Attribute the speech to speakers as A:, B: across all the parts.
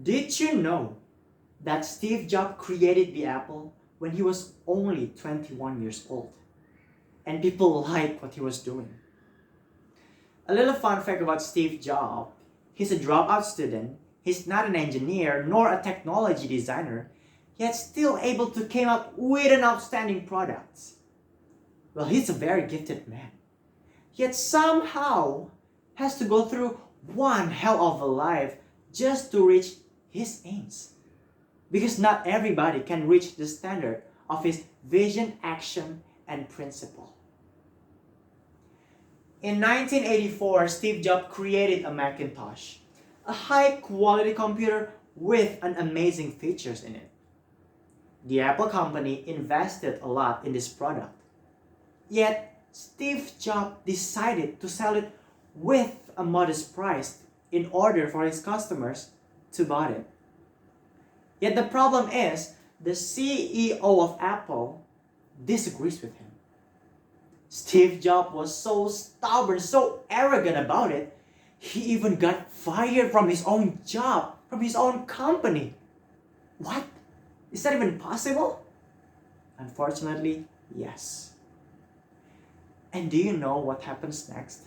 A: Did you know that Steve Jobs created the Apple when he was only 21 years old? And people liked what he was doing. A little fun fact about Steve Jobs: he's a dropout student, he's not an engineer nor a technology designer, yet still able to come up with an outstanding product. Well, he's a very gifted man, yet somehow has to go through one hell of a life just to reach his aims. Because not everybody can reach the standard of his vision, action, and principle. In 1984, Steve Jobs created a Macintosh, a high-quality computer with an amazing features in it. The Apple company invested a lot in this product. Yet, Steve Jobs decided to sell it with a modest price in order for his customers to buy it. Yet the problem is, the CEO of Apple disagrees with him. Steve Jobs was so stubborn, so arrogant about it, he even got fired from his own job, from his own company. What? Is that even possible? Unfortunately, yes. And do you know what happens next?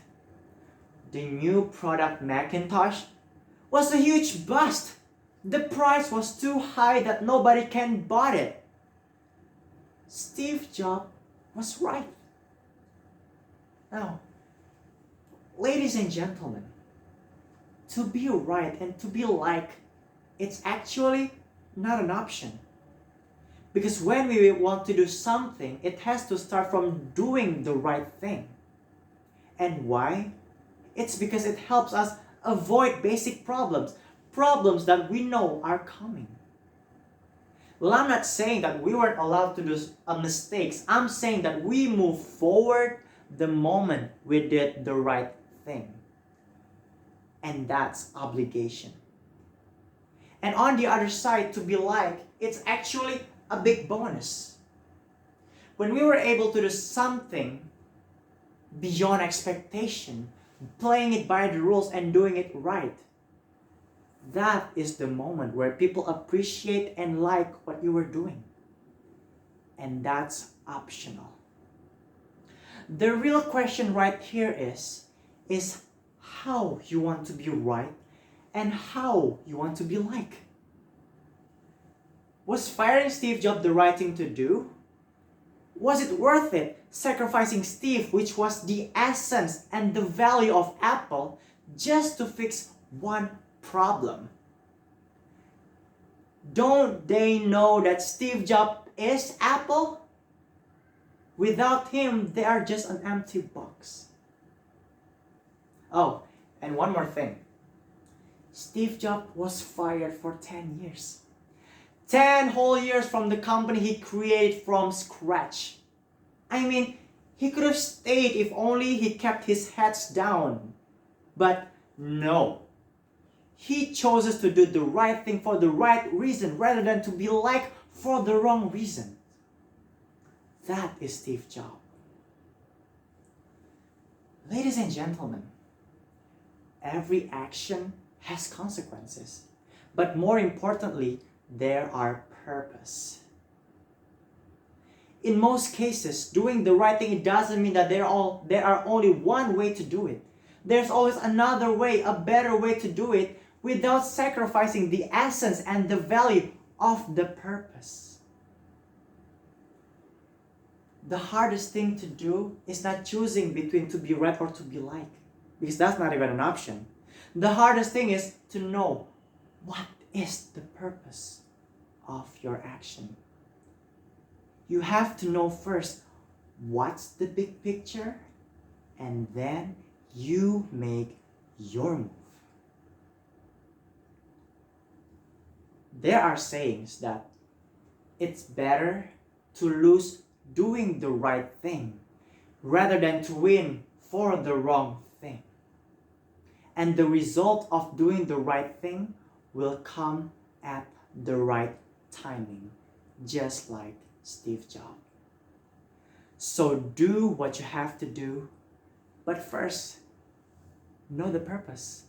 A: The new product Macintosh was a huge bust. The price was too high that nobody can buy it. Steve Jobs was right. Now, ladies and gentlemen, to be right and to be liked, it's actually not an option. Because when we want to do something, it has to start from doing the right thing. And why? It's because it helps us avoid basic problems that we know are coming. Well, I'm not saying that we weren't allowed to do mistakes. I'm saying that we move forward the moment we did the right thing. And that's obligation. And on the other side, to be like, it's actually a big bonus. When we were able to do something beyond expectation, playing it by the rules and doing it right, that is the moment where people appreciate and like what you were doing. And that's optional. The real question right here is how you want to be right and how you want to be like. Was firing Steve Jobs the right thing to do? Was it worth it sacrificing Steve, which was the essence and the value of Apple, just to fix one problem? Don't they know that Steve Jobs is Apple? Without him, they are just an empty box. Oh, and one more thing. Steve Jobs was fired for 10 years. 10 whole years from the company he created from scratch. I mean, he could have stayed if only he kept his heads down. But no. He chooses to do the right thing for the right reason rather than to be liked for the wrong reason. That is Steve Jobs. Ladies and gentlemen, every action has consequences. But more importantly, there are purpose. In most cases, doing the right thing, it doesn't mean that there are only one way to do it. There's always another way, a better way to do it without sacrificing the essence and the value of the purpose. The hardest thing to do is not choosing between to be right or to be liked, because that's not even an option. The hardest thing is to know what is the purpose of your action. You have to know first what's the big picture, and then you make your move. There are sayings that it's better to lose doing the right thing rather than to win for the wrong thing. And the result of doing the right thing will come at the right timing, just like Steve Jobs. So do what you have to do, but first, know the purpose.